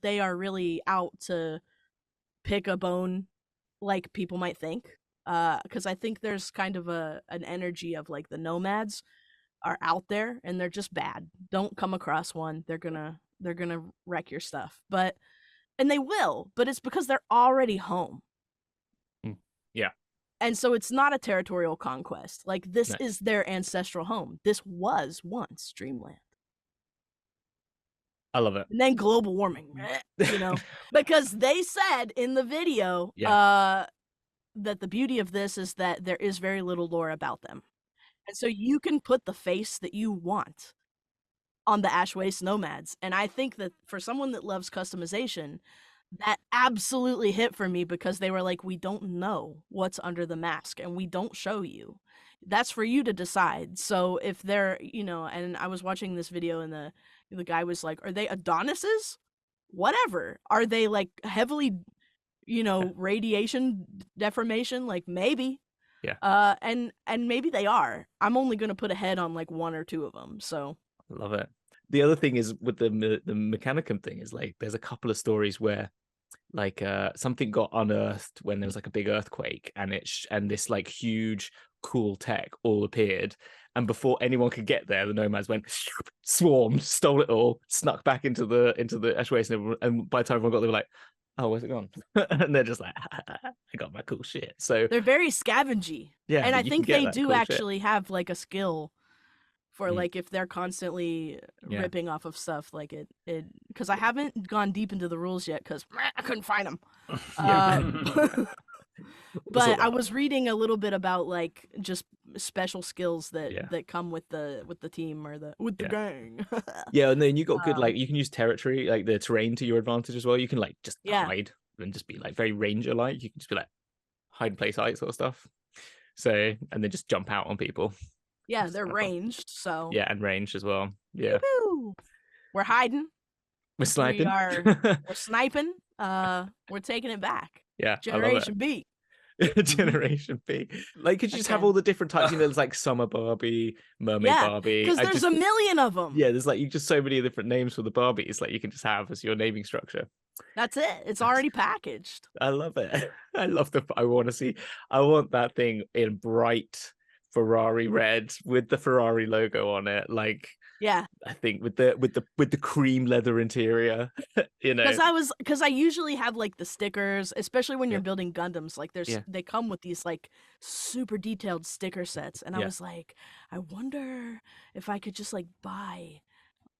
they are really out to pick a bone like people might think. Because I think there's kind of an energy of like the nomads are out there and they're just bad. Don't come across one. They're gonna wreck your stuff. And they will, but it's because they're already home. Yeah. And so it's not a territorial conquest. Like this is their ancestral home. This was once Dreamland. I love it. And then global warming, because they said in the video that the beauty of this is that there is very little lore about them. And so you can put the face that you want on the Ashways Nomads. And I think that for someone that loves customization, that absolutely hit for me, because they were like, we don't know what's under the mask and we don't show you. That's for you to decide. So if they're, and I was watching this video and the guy was like, are they Adonises? Whatever. Are they like heavily, radiation deformation? Like maybe. Yeah. And maybe they are. I'm only going to put a head on like 1 or 2 of them. So I love it. The other thing is with the Mechanicum thing is like there's a couple of stories where like something got unearthed when there was like a big earthquake, and this like huge cool tech all appeared, And before anyone could get there, the nomads went, swarmed, stole it all, snuck back into the Ashways, and by the time everyone got there, they were like, oh, where's it gone? And they're just like, I got my cool shit. So they're very scavengy. yeah, And I think they do cool actually have like a skill for Mm. like if they're constantly Yeah. ripping off of stuff, like it because I haven't gone deep into the rules yet because I couldn't find them. But I was reading a little bit about like just special skills that come with the team or the gang. Yeah, and then you got good like you can use territory, like the terrain to your advantage as well. You can like just hide and just be like very ranger like. You can just be like hide and place height sort of stuff. So and then just jump out on people. Yeah, they're ranged, so yeah, and ranged as well. Yeah, woo-hoo. We're hiding. We're sniping. We're sniping. We're taking it back. Yeah, Generation B. Generation B. Like, could you just have all the different types? You know, there's like Summer Barbie, Mermaid Barbie. Because there's a million of them. Yeah, there's like just so many different names for the Barbies. Like you can just have as your naming structure. That's it. It's already packaged. I love it. I love I want that thing in bright Ferrari red with the Ferrari logo on it. Like, yeah, I think with the cream leather interior, you know, because I usually have like the stickers, especially when you're building Gundams. Like they come with these like super detailed sticker sets, and I was like, I wonder if I could just like buy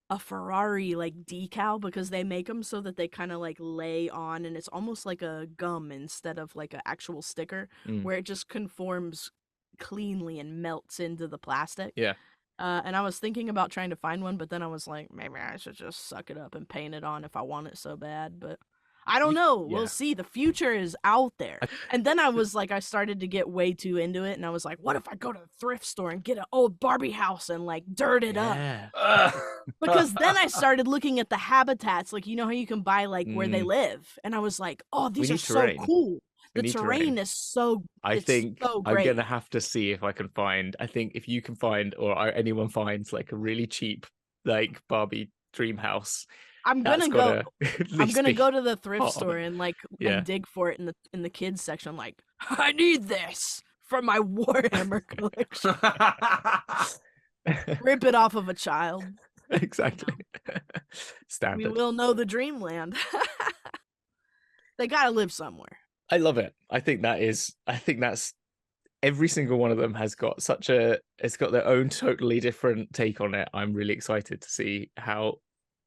a Ferrari like decal because they make them so that they kind of like lay on, and it's almost like a gum instead of like an actual sticker where it just conforms cleanly and melts into the plastic. Yeah. And I was thinking about trying to find one, but then I was like, maybe I should just suck it up and paint it on if I want it so bad. But I don't know. We'll see. The future is out there. And then I was like, I started to get way too into it, and I was like, what if I go to the thrift store and get an old Barbie house and like dirt it up? Because then I started looking at the habitats, like you know how you can buy like where they live, and I was like, oh, these are so cool. The terrain is so. I think so I'm gonna have to see if I can find. I think if you can find, or anyone finds, like a really cheap, like Barbie dream house. I'm gonna go. I'm gonna go to the thrift store and like and dig for it in the kids section. I'm like, I need this for my Warhammer collection. Rip it off of a child. Exactly. Standard. We will know the dreamland. They gotta live somewhere. I love it. I think that's every single one of them has got it's got their own totally different take on it. I'm really excited to see how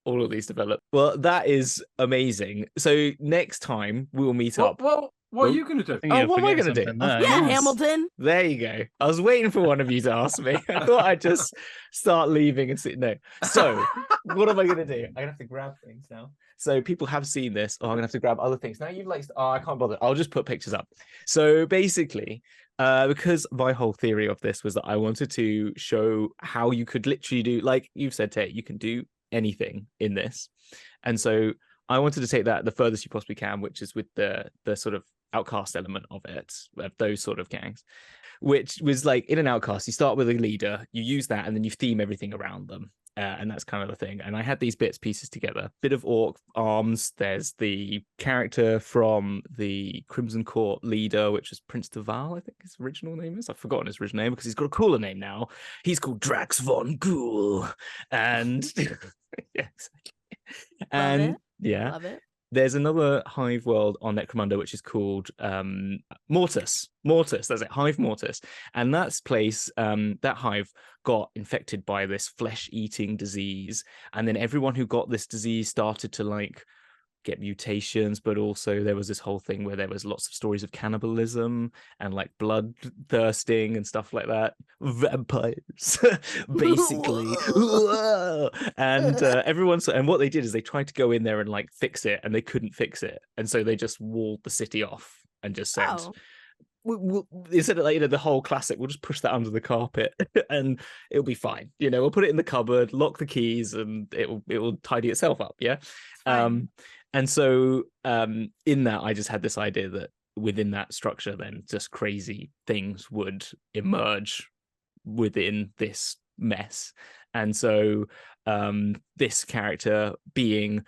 all of these develop. Well, that is amazing. So next time we will meet up. What are you going to do? Oh, what am I going to do? Yeah, Hamilton. There you go. I was waiting for one of you to ask me. I thought I'd just start leaving and sit. No. So what am I going to do? I'm going to have to grab things now. So people have seen this. Oh, I'm going to have to grab other things. Now you've like, oh, I can't bother. I'll just put pictures up. So basically, because my whole theory of this was that I wanted to show how you could literally do, like you've said, Tate, you can do anything in this. And so I wanted to take that the furthest you possibly can, which is with the sort of outcast element of it, of those sort of gangs, which was like in an outcast, you start with a leader, you use that, and then you theme everything around them. And that's kind of the thing. And I had these pieces together. Bit of orc arms. There's the character from the Crimson Court leader, which is Prince Deval, I think his original name is. I've forgotten his original name because he's got a cooler name now. He's called Drax von Ghoul. And yeah, and yeah, love it. There's another hive world on Necromunda, which is called Mortis. That's it, Hive Mortis. And that's place, that hive got infected by this flesh-eating disease. And then everyone who got this disease started to like get mutations, but also there was this whole thing where there was lots of stories of cannibalism and like blood thirsting and stuff like that. Vampires, basically. And and what they did is they tried to go in there and like fix it, and they couldn't fix it, and so they just walled the city off and just said, instead of like, the whole classic, we'll just push that under the carpet and it'll be fine. We'll put it in the cupboard, lock the keys, and it will tidy itself up. Yeah. And so in that, I just had this idea that within that structure, then just crazy things would emerge within this mess. And so this character being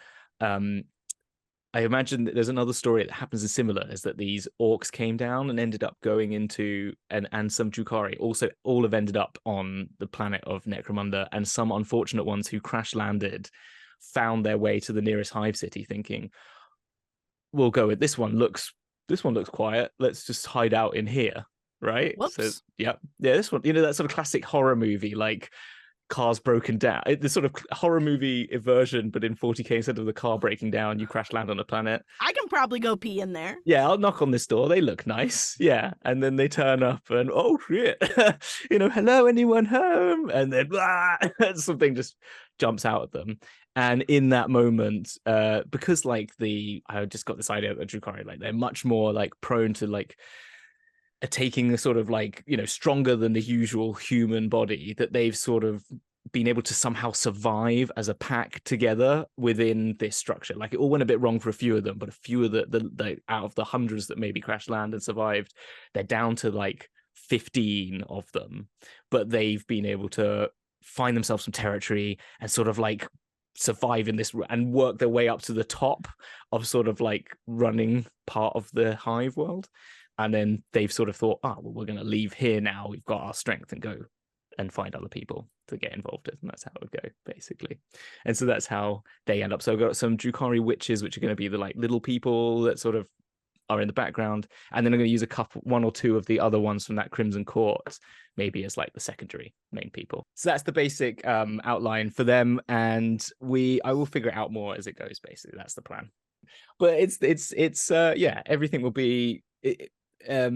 I imagine that there's another story that happens as similar, is that these orcs came down and ended up going into and some Drukhari also all have ended up on the planet of Necromunda, and some unfortunate ones who crash landed found their way to the nearest hive city thinking, we'll go with this one looks quiet, let's just hide out in here, right? Whoops. So yeah, this one, that sort of classic horror movie, like cars broken down, the sort of horror movie version, but in 40k, instead of the car breaking down, you crash land on a planet. I can probably go pee in there. Yeah, I'll knock on this door, they look nice, yeah, and then they turn up and oh shit, hello, anyone home? And then something just jumps out at them. And in that moment, because like I just got this idea that Drukhari, like they're much more like prone to like taking a sort of like, stronger than the usual human body, that they've sort of been able to somehow survive as a pack together within this structure. Like it all went a bit wrong for a few of them, but a few of the out of the hundreds that maybe crashed land and survived, they're down to like 15 of them, but they've been able to find themselves some territory and sort of like survive in this and work their way up to the top of sort of like running part of the hive world. And then they've sort of thought, well, we're going to leave here now. We've got our strength, and go and find other people to get involved in. And that's how it would go, basically. And so that's how they end up. So I've got some Drukhari witches, which are going to be the like little people that sort of are in the background. And then I'm going to use one or two of the other ones from that Crimson Court, maybe as like the secondary main people. So that's the basic outline for them. And I will figure it out more as it goes, basically. That's the plan. But it's everything will be... there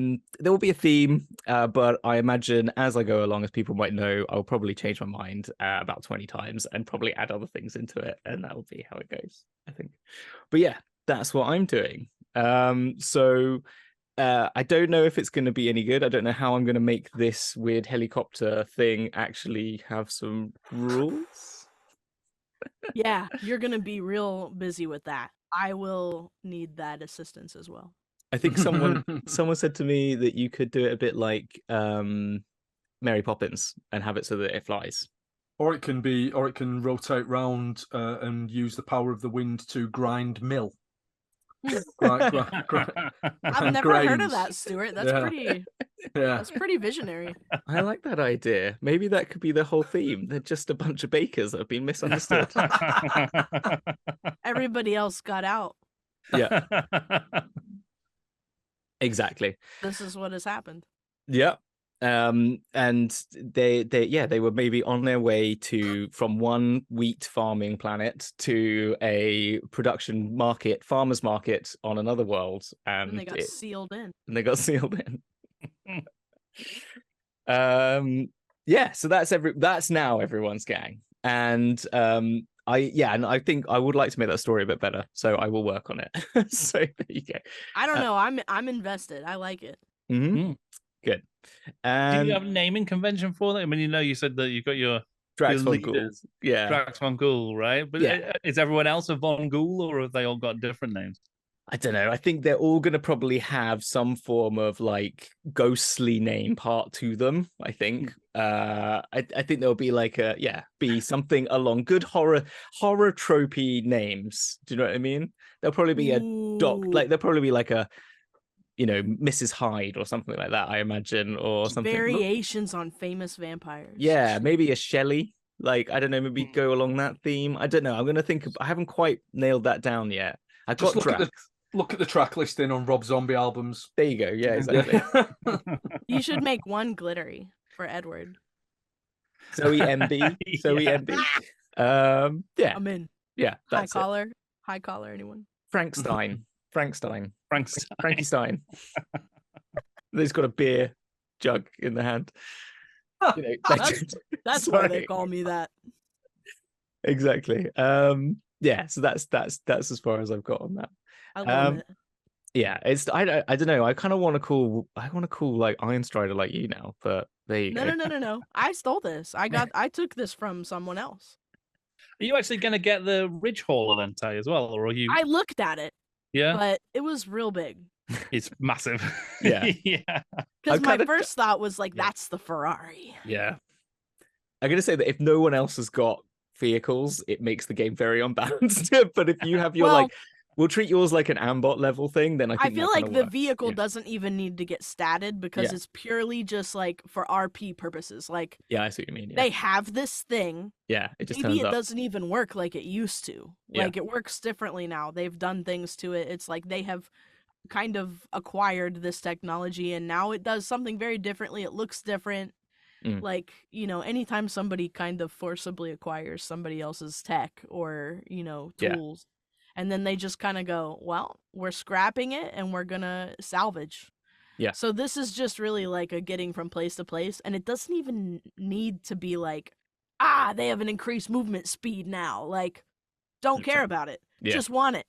will be a theme, but I imagine as I go along, as people might know, I'll probably change my mind about 20 times and probably add other things into it, and that will be how it goes, I think. But yeah, that's what I'm doing. So I don't know if it's going to be any good. I don't know how I'm going to make this weird helicopter thing actually have some rules. Yeah, you're going to be real busy with that. I will need that assistance as well. I think someone said to me that you could do it a bit like Mary Poppins and have it so that it flies. Or it can rotate round and use the power of the wind to grind mill. I've never heard of that, Stuart. That's pretty visionary. I like that idea. Maybe that could be the whole theme. They're just a bunch of bakers that have been misunderstood. Everybody else got out. Yeah. Exactly. This is what has happened. Yeah. And they were maybe on their way from one wheat farming planet to a production market, farmers market on another world, and they got sealed in. And they got sealed in. So that's now everyone's gang. And I think I would like to make that story a bit better, so I will work on it. So there you go. I don't know. I'm invested. I like it. Mm-hmm. Good. Do you have a naming convention for that? I mean, you said that you've got your Drax von Ghoul. Yeah. Drax von Ghoul, right? But is everyone else a von Ghoul, or have they all got different names? I don't know. I think they're all going to probably have some form of like ghostly name part to them. I think. I think there'll be like be something along good horror tropey names. Do you know what I mean? There'll probably be there'll probably be like a, Mrs. Hyde or something like that, I imagine, or something. Variations on famous vampires. Yeah, maybe a Shelley. Like, I don't know, maybe go along that theme. I don't know. I'm going to think. I haven't quite nailed that down yet. I've got Drax. Look at the track listing on Rob Zombie albums. There you go. Yeah, exactly. You should make one glittery for Edward. Zoe MB. Zoe MB. Yeah. I'm in. Yeah. High collar, anyone? Frankenstein. Frankenstein. He's got a beer jug in the hand. That's why they call me that. Exactly. So that's as far as I've got on that. I love it. Yeah, I don't know. I kind of want to call like Iron Strider like you now, but there you go. No. I stole this. I took this from someone else. Are you actually going to get the Ridge Hauler then, Tay, as well, or are you? I looked at it. Yeah, but it was real big. It's massive. Yeah, yeah. Because my first thought was like, that's the Ferrari. Yeah, I'm gonna say that if no one else has got vehicles, it makes the game very unbalanced. But if you have your we'll treat yours like an Ambot level thing. Then I think feel that like kinda the works. vehicle Yeah. doesn't even need to get statted because Yeah. it's purely just like for RP purposes. Like Yeah, I see what you mean. Yeah, they have this thing. yeah, it just Maybe turns it up. doesn't even work like it used to. Yeah. Like it works differently now. They've done things to it. It's like they have kind of acquired this technology and now it does something very differently. It looks different. Like, you know, anytime somebody kind of forcibly acquires somebody else's tech or, you know, tools, and then they just kind of go, well, we're scrapping it and we're gonna salvage. Yeah. So this is just really like a getting from place to place, and it doesn't even need to be like, they have an increased movement speed now. Like, don't care about it. Yeah. Just want it.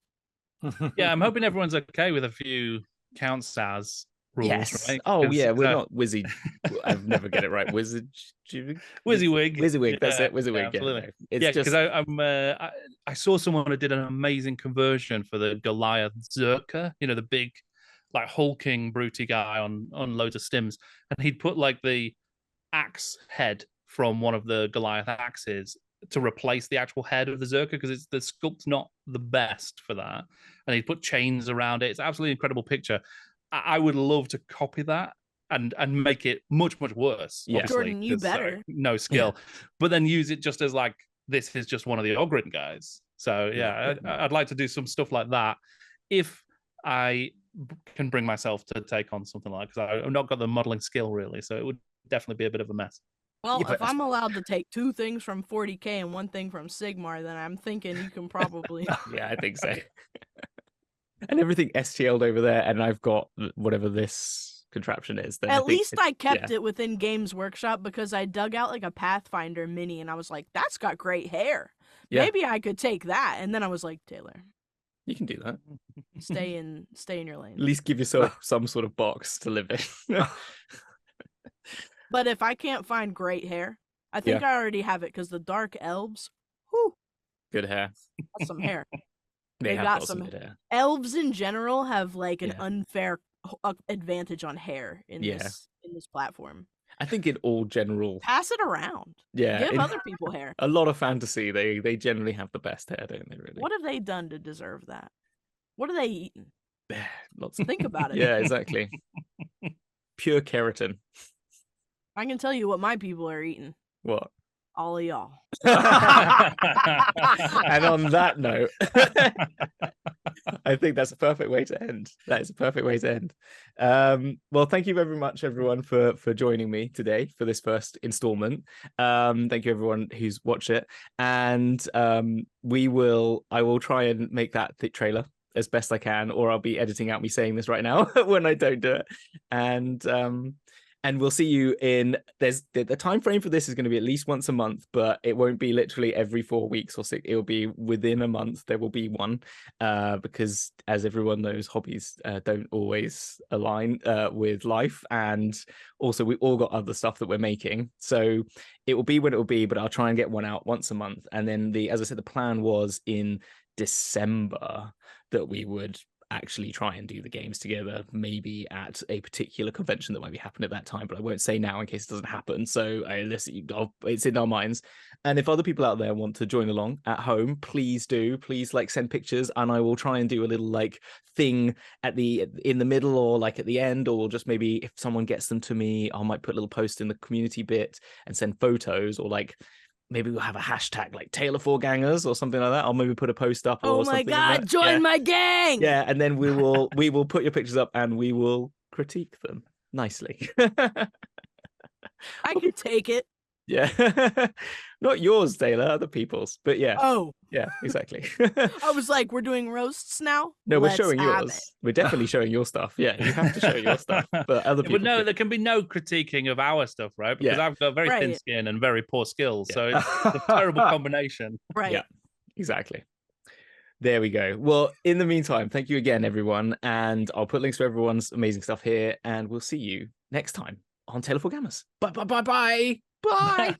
Yeah, I'm hoping everyone's okay with a few counts as rules, Yes. right? Oh 'Cause, yeah, we're not Wizzy. I've never get it right. WYSIWYG. WYSIWYG. That's Yeah, it. WYSIWYG. Yeah, absolutely. no. It's because just I saw someone who did an amazing conversion for the Goliath Zerker, you know, the big, like hulking brutey guy on loads of stims, and he'd put like the axe head from one of the Goliath axes to replace the actual head of the Zerker because the sculpt's not the best for that, and he'd put chains around it. It's an absolutely incredible picture. I would love to copy that and make it much worse. Yeah. Obviously, Jordan, you 'cause, better. no skill, but then use it just as like this is just one of the Ogryn guys. So yeah, I'd like to do some stuff like that if I can bring myself to take on something like, because I've not got the modeling skill really, so it would definitely be a bit of a mess. Well, Yeah, but- if I'm allowed to take 2 things from 40K and 1 thing from Sigmar, then I'm thinking you can probably. yeah, I think so. And everything STL'd over there, and I've got whatever this contraption is. Then At least I kept yeah. it within Games Workshop because I dug out like a Pathfinder mini and I was like, that's got great hair. Yeah. Maybe I could take that. And then I was like, Taylor, You can do that. stay in your lane. At least give yourself some sort of box to live in. But if I can't find great hair, I think I already have it because the Dark Elves, Good hair. got some hair. They have got got some good hair. Elves in general have like an Yeah. unfair advantage on hair in Yeah. this platform. I think in all general, Pass it around. yeah, Give in other people hair. a lot of fantasy, they generally have the best hair, don't they? Really. What have they done to deserve that? What are they eating? Lots of Think about it. Yeah, exactly. Pure keratin. I can tell you what my people are eating. What? All of y'all. And on that note, I think that's a perfect way to end. That is a perfect way to end. Well, thank you very much, everyone, for joining me today for this first installment. Thank you, everyone who's watched it, and I will try and make that trailer as best I can, or I'll be editing out me saying this right now when I don't do it. And we'll see you in. There's the time frame for this is going to be at least once a month, but it won't be literally every 4 weeks or 6. It'll be within a month. There will be one, because as everyone knows, hobbies don't always align with life, and also we all got other stuff that we're making. So it will be when it will be, but I'll try and get one out once a month. And then as I said, the plan was in December that we would actually try and do the games together, maybe at a particular convention that might be happening at that time, but I won't say now in case it doesn't happen. So it's in our minds. And if other people out there want to join along at home, please do. Please send pictures, and I will try and do a little thing in the middle, or at the end, or just maybe if someone gets them to me, I might put a little post in the community bit and send photos, or maybe we'll have a hashtag Taylor for Gangers or something like that. I'll maybe put a post up. Oh or my something God, like join my gang! Yeah, and then we will put your pictures up and we will critique them nicely. I can take it. Yeah, not yours, Taylor, other people's, but yeah. Oh, yeah, exactly. I was like, we're doing roasts now? No, we're Let's showing have yours. it. We're definitely showing your stuff. Yeah, you have to show your stuff, but other people. But no, there can be no critiquing of our stuff, right? Because I've got very thin Right. skin and very poor skills, so Yeah. it's a terrible combination. Right. Yeah, exactly. There we go. Well, in the meantime, thank you again, everyone, and I'll put links to everyone's amazing stuff here, and we'll see you next time on Taylor for Gamers. Bye. Bye.